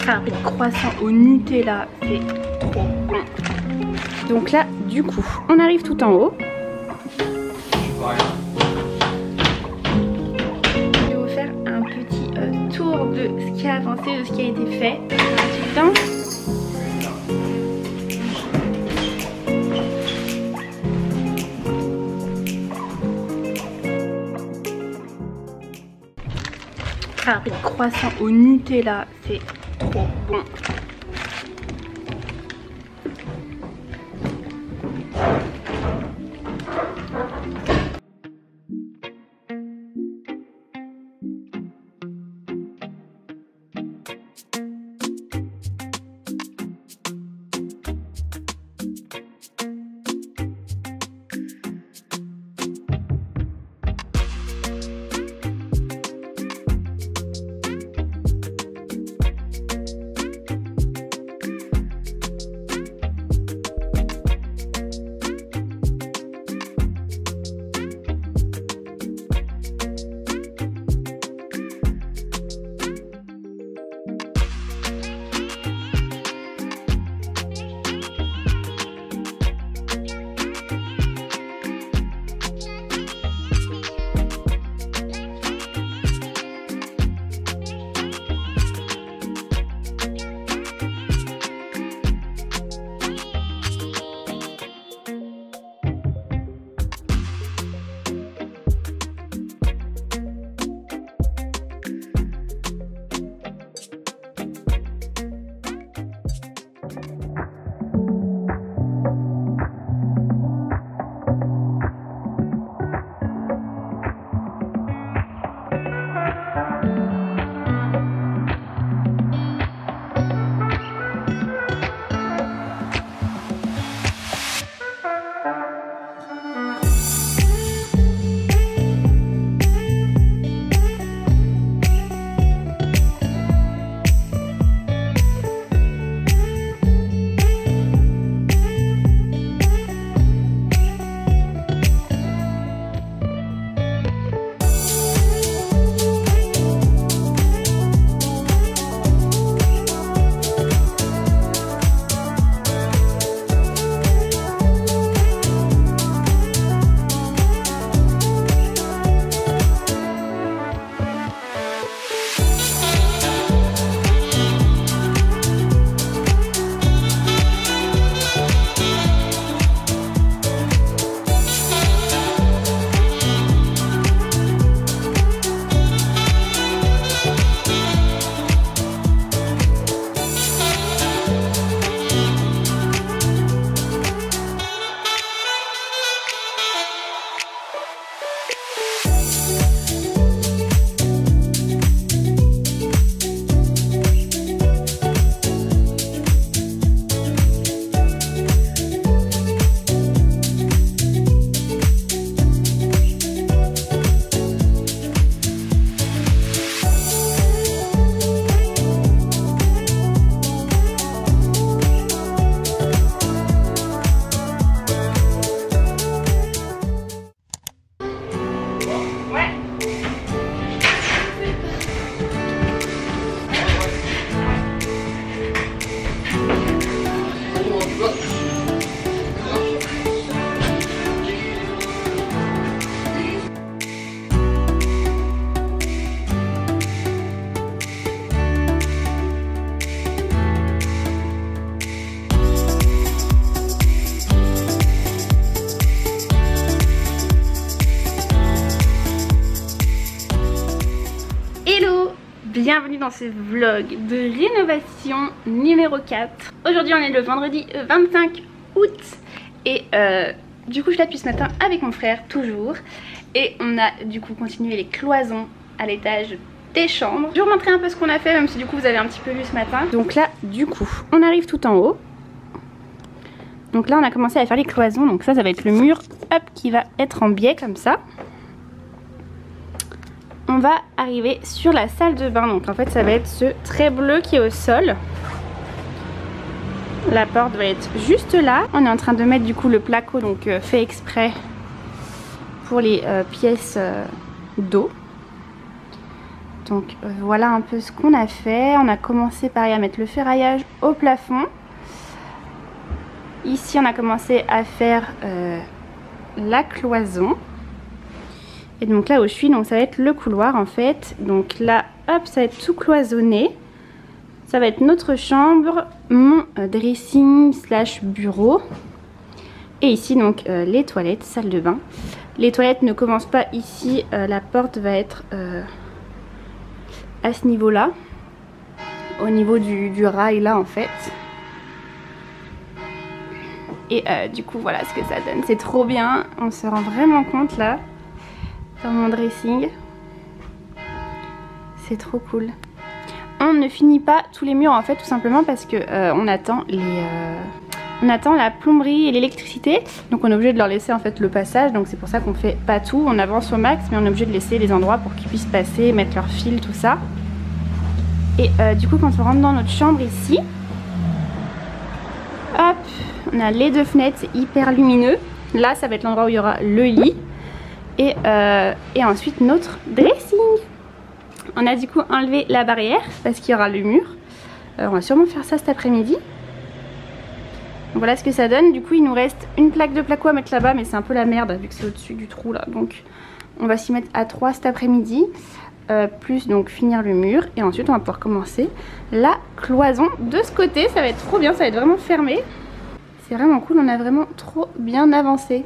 Alors, le croissant au Nutella, c'est trop bon. Donc là, du coup, on arrive tout en haut. Je vais vous faire un petit tour de ce qui a avancé, de ce qui a été fait. Alors, le croissant au Nutella, c'est trop bon. Bienvenue dans ce vlog de rénovation numéro 4. Aujourd'hui on est le vendredi 25 août et du coup je suis là depuis ce matin avec mon frère toujours. Et on a du coup continué les cloisons à l'étage des chambres. Je vais vous montrer un peu ce qu'on a fait, même si du coup vous avez un petit peu vu ce matin. Donc là du coup on arrive tout en haut. Donc là on a commencé à faire les cloisons, donc ça va être le mur hop, qui va être en biais comme ça. On va arriver sur la salle de bain, donc en fait ça va être ce trait bleu qui est au sol. La porte va être juste là. On est en train de mettre du coup le placo, donc fait exprès pour les pièces d'eau. Donc voilà un peu ce qu'on a fait. On a commencé pareil à mettre le ferraillage au plafond. Ici on a commencé à faire la cloison. Et donc là où je suis, donc ça va être le couloir en fait. Donc là, hop, ça va être tout cloisonné. Ça va être notre chambre, mon dressing slash bureau. Et ici donc les toilettes, salle de bain. Les toilettes ne commencent pas ici, la porte va être à ce niveau-là. Au niveau du rail là en fait. Et du coup voilà ce que ça donne. C'est trop bien, on se rend vraiment compte là. Dans mon dressing. C'est trop cool. On ne finit pas tous les murs en fait tout simplement parce que on attend la plomberie et l'électricité. Donc on est obligé de leur laisser en fait le passage. Donc c'est pour ça qu'on fait pas tout. On avance au max mais on est obligé de laisser les endroits pour qu'ils puissent passer, mettre leurs fils, tout ça. Et du coup quand on rentre dans notre chambre ici, hop, on a les deux fenêtres, c'est hyper lumineux. Là ça va être l'endroit où il y aura le lit. Et ensuite notre dressing. On a du coup enlevé la barrière parce qu'il y aura le mur. On va sûrement faire ça cet après-midi. Voilà ce que ça donne. Du coup il nous reste une plaque de placo à mettre là-bas, mais c'est un peu la merde vu que c'est au-dessus du trou là. Donc on va s'y mettre à 3 cet après-midi. Plus donc finir le mur. Et ensuite on va pouvoir commencer la cloison de ce côté. Ça va être trop bien, ça va être vraiment fermé. C'est vraiment cool, on a vraiment trop bien avancé.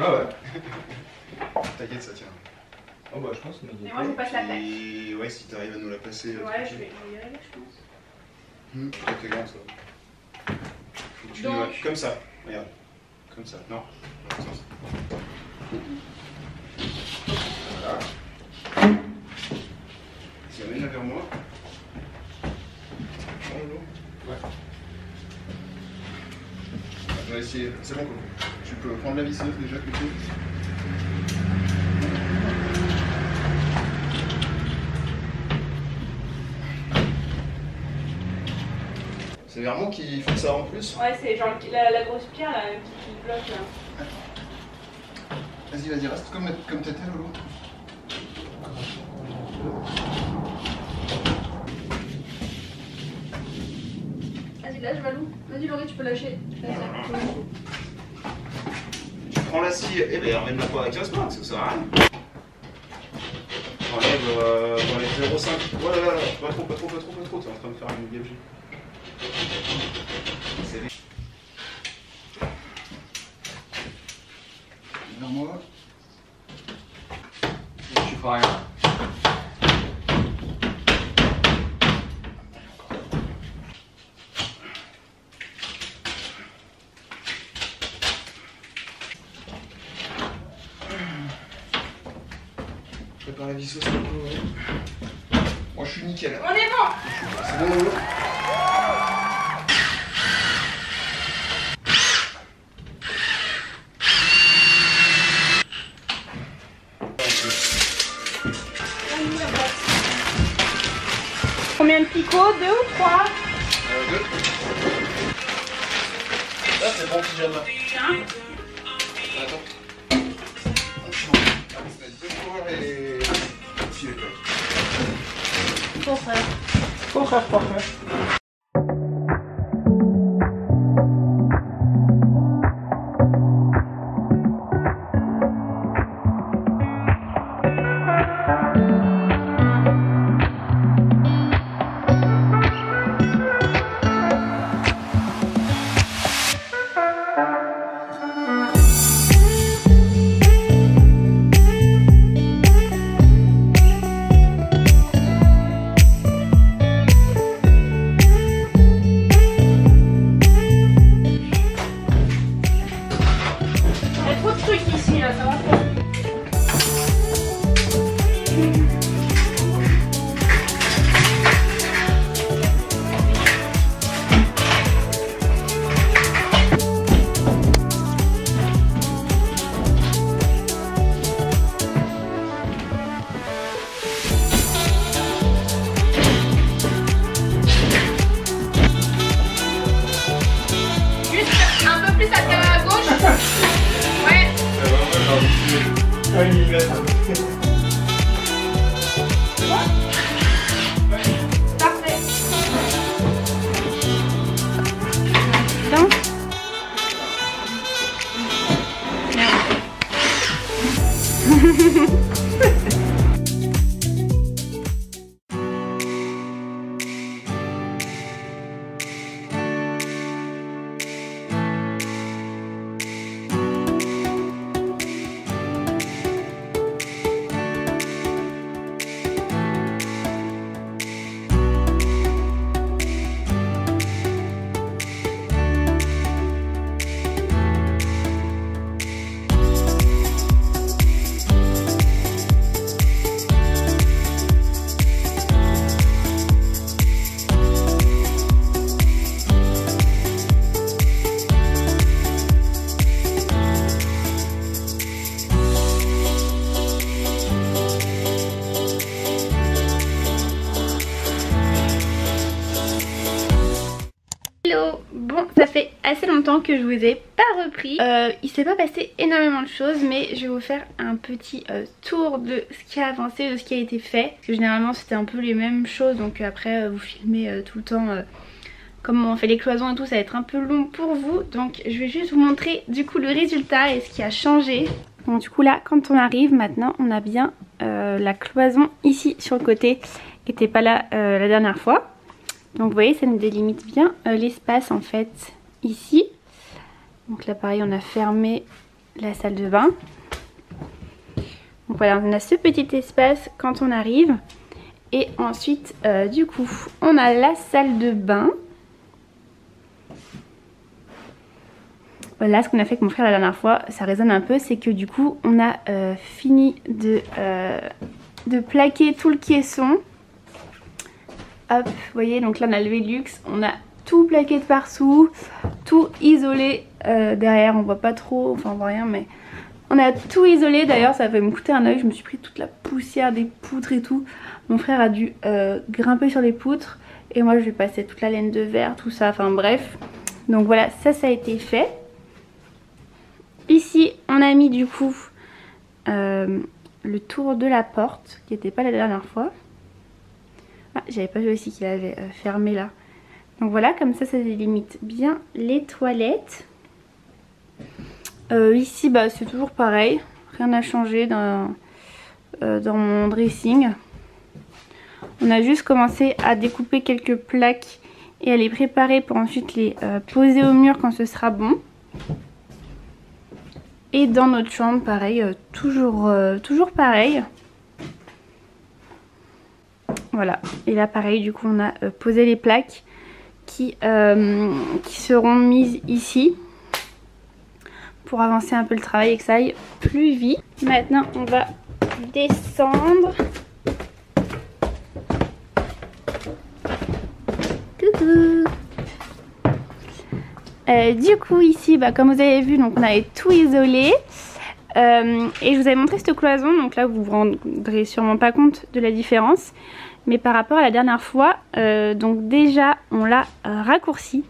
Ah ouais. T'inquiète, ça tient. Oh bah je pense. Mais moi je vous passe la plaque. Et ouais, si t'arrives à nous la passer. Ouais, je vais y arriver, je pense. C'est grand ça. Tu donc... ouais, comme ça, regarde. Comme ça, non. Dans le sens. Voilà. Tu amènes là vers moi. Bonjour. Ouais. On va essayer. C'est bon, tu peux prendre la visseuse déjà plutôt. C'est vers moi qui fait ça en plus. Ouais, c'est genre la grosse pierre là, qui bloque là. Vas-y, reste comme t'étais, Lolo. Vas-y, lâche Valou. Vas-y, Laurie, tu peux lâcher. Tu prends la scie, et ben emmène-la pas avec casse-pas, parce que ça sert à rien. Enlève 0,5. Voilà, là, pas trop, t'es en train de faire une gabegie. C'est des... Vers moi. Tu feras rien. Prépare la visseuse. Moi je suis nickel. On est bon. C'est bon, Lolo. Combien de picots? 2 ou 3? 2. Là c'est bon pyjama. Hein? Attends. On va se mettre 2 coureurs et... puis les plaques. Pour frère. Parfait. Hello, bon ça fait assez longtemps que je vous ai pas repris, il s'est pas passé énormément de choses mais je vais vous faire un petit tour de ce qui a avancé, de ce qui a été fait, parce que généralement c'était un peu les mêmes choses donc après vous filmez tout le temps comment on fait les cloisons et tout, ça va être un peu long pour vous, donc je vais juste vous montrer du coup le résultat et ce qui a changé. Donc du coup là quand on arrive maintenant on a bien la cloison ici sur le côté qui n'était pas là la dernière fois. Donc vous voyez ça nous délimite bien l'espace en fait ici. Donc là pareil on a fermé la salle de bain. Donc voilà on a ce petit espace quand on arrive. Et ensuite du coup on a la salle de bain. Là ce qu'on a fait avec mon frère la dernière fois, ça résonne un peu, c'est que du coup on a fini de plaquer tout le caisson. Hop, vous voyez, donc là on a le Velux, on a tout plaqué de partout, tout isolé derrière, on voit pas trop, enfin on voit rien mais on a tout isolé. D'ailleurs ça va me coûter un oeil, je me suis pris toute la poussière des poutres et tout. Mon frère a dû grimper sur les poutres et moi je vais passer toute la laine de verre, tout ça, enfin bref. Donc voilà, ça a été fait. Ici on a mis du coup le tour de la porte qui n'était pas la dernière fois. Ah, j'avais pas vu aussi qu'il avait fermé là. Donc voilà, comme ça délimite bien les toilettes. Ici bah c'est toujours pareil, rien n'a changé dans mon dressing. On a juste commencé à découper quelques plaques et à les préparer pour ensuite les poser au mur quand ce sera bon. Et dans notre chambre pareil, toujours pareil. Voilà, et là pareil du coup on a posé les plaques qui seront mises ici pour avancer un peu le travail et que ça aille plus vite. Maintenant on va descendre. Coucou. Du coup ici bah, comme vous avez vu donc on avait tout isolé. Et je vous avais montré cette cloison, donc là vous vous rendrez sûrement pas compte de la différence. Mais par rapport à la dernière fois, donc déjà on l'a raccourci.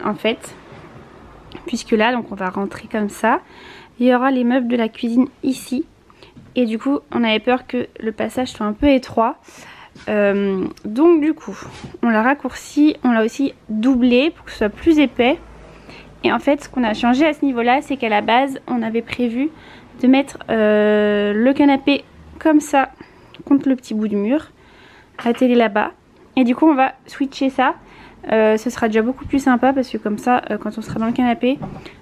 en fait. Puisque là, donc on va rentrer comme ça. Il y aura les meubles de la cuisine ici. Et du coup, on avait peur que le passage soit un peu étroit. Donc du coup, on l'a raccourci. On l'a aussi doublé pour que ce soit plus épais. Et en fait, ce qu'on a changé à ce niveau-là, c'est qu'à la base, on avait prévu de mettre le canapé comme ça contre le petit bout du mur. La télé là-bas. Et du coup, on va switcher ça. Ce sera déjà beaucoup plus sympa parce que comme ça, quand on sera dans le canapé,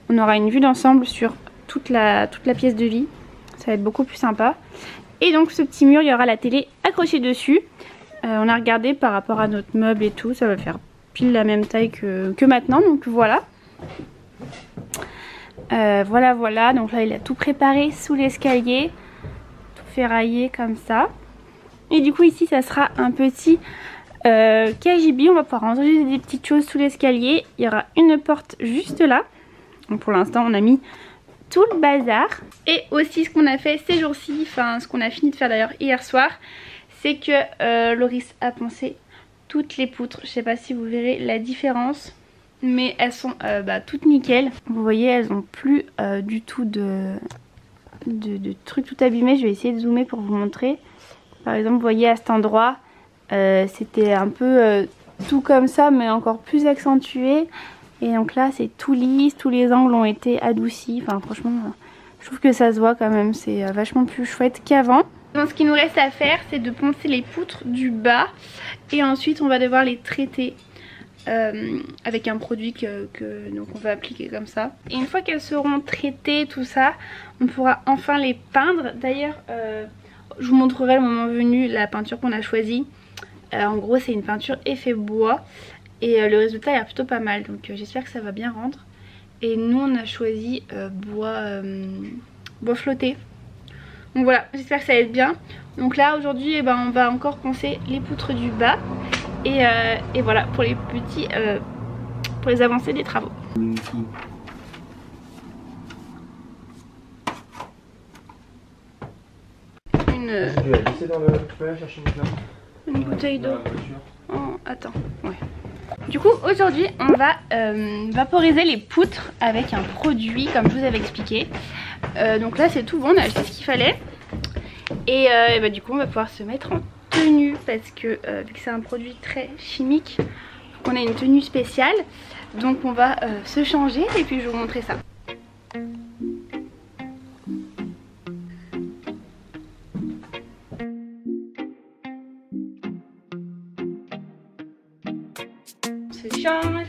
on aura une vue d'ensemble sur toute la pièce de vie. Ça va être beaucoup plus sympa. Et donc ce petit mur, il y aura la télé accrochée dessus. On a regardé par rapport à notre meuble et tout, ça va faire pile la même taille que maintenant. Donc voilà. Voilà. Donc là, il a tout préparé sous l'escalier. Tout ferraillé comme ça. Et du coup ici, ça sera un petit KGB. On va pouvoir ranger des petites choses sous l'escalier. Il y aura une porte juste là. Donc pour l'instant, on a mis tout le bazar. Et aussi ce qu'on a fait ces jours-ci, enfin ce qu'on a fini de faire d'ailleurs hier soir, c'est que Loris a poncé toutes les poutres. Je sais pas si vous verrez la différence, mais elles sont toutes nickel. Vous voyez, elles ont plus du tout de trucs tout abîmés. Je vais essayer de zoomer pour vous montrer. Par exemple, vous voyez à cet endroit, c'était un peu tout comme ça, mais encore plus accentué. Et donc là, c'est tout lisse, tous les angles ont été adoucis. Enfin, franchement, je trouve que ça se voit quand même. C'est vachement plus chouette qu'avant. Donc, ce qu'il nous reste à faire, c'est de poncer les poutres du bas. Et ensuite, on va devoir les traiter avec un produit donc on va appliquer comme ça. Et une fois qu'elles seront traitées, tout ça, on pourra enfin les peindre. D'ailleurs, je vous montrerai le moment venu la peinture qu'on a choisie. En gros, c'est une peinture effet bois. Et le résultat a l'air plutôt pas mal, donc j'espère que ça va bien rendre. Et nous on a choisi bois flotté. Donc voilà, j'espère que ça va être bien. Donc là aujourd'hui on va encore poncer les poutres du bas. Et voilà pour les petits pour les avancées des travaux. Une bouteille d'eau. Oh, attends, ouais. Du coup aujourd'hui on va vaporiser les poutres avec un produit comme je vous avais expliqué. Donc là c'est tout bon, on a acheté ce qu'il fallait. Et du coup on va pouvoir se mettre en tenue parce que vu que c'est un produit très chimique, on a une tenue spéciale. Donc on va se changer et puis je vais vous montrer ça. Se change.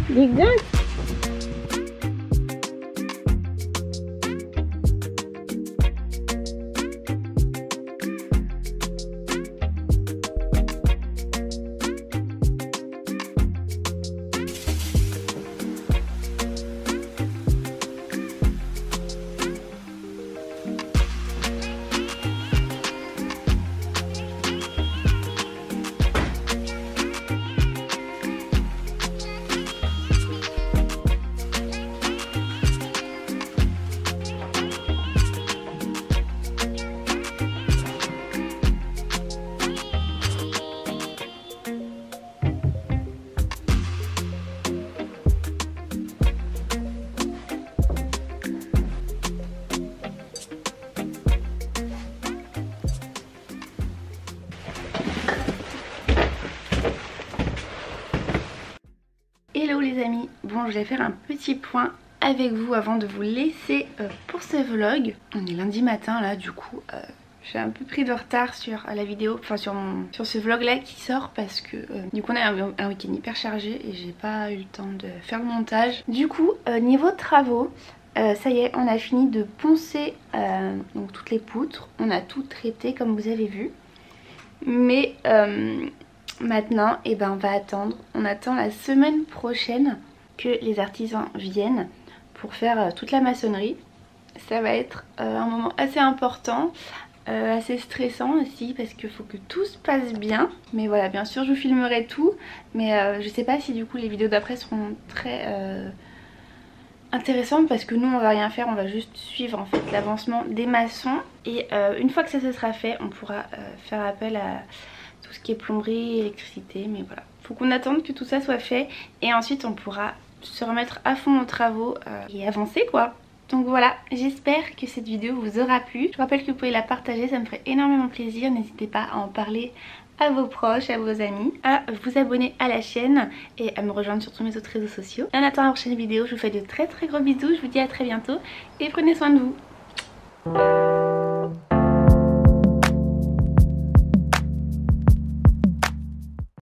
Les gars. Hello les amis, bon je vais faire un petit point avec vous avant de vous laisser pour ce vlog. On est lundi matin là, du coup j'ai un peu pris de retard sur la vidéo, enfin sur ce vlog là qui sort parce que du coup on a un week-end hyper chargé et j'ai pas eu le temps de faire le montage. Du coup niveau travaux, ça y est, on a fini de poncer donc toutes les poutres, on a tout traité comme vous avez vu. Mais maintenant, on va attendre. On attend la semaine prochaine que les artisans viennent pour faire toute la maçonnerie. Ça va être un moment assez important, assez stressant aussi parce qu'il faut que tout se passe bien. Mais voilà, bien sûr je vous filmerai tout. Mais je sais pas si du coup les vidéos d'après seront très intéressante parce que nous on va rien faire, on va juste suivre en fait l'avancement des maçons. Et une fois que ça se sera fait, on pourra faire appel à tout ce qui est plomberie, électricité. Mais voilà, faut qu'on attende que tout ça soit fait et ensuite on pourra se remettre à fond aux travaux et avancer quoi. Donc voilà, j'espère que cette vidéo vous aura plu. Je vous rappelle que vous pouvez la partager, ça me ferait énormément plaisir. N'hésitez pas à en parler à vos proches, à vos amis, à vous abonner à la chaîne et à me rejoindre sur tous mes autres réseaux sociaux. Et en attendant la prochaine vidéo, je vous fais de très gros bisous, je vous dis à très bientôt et prenez soin de vous.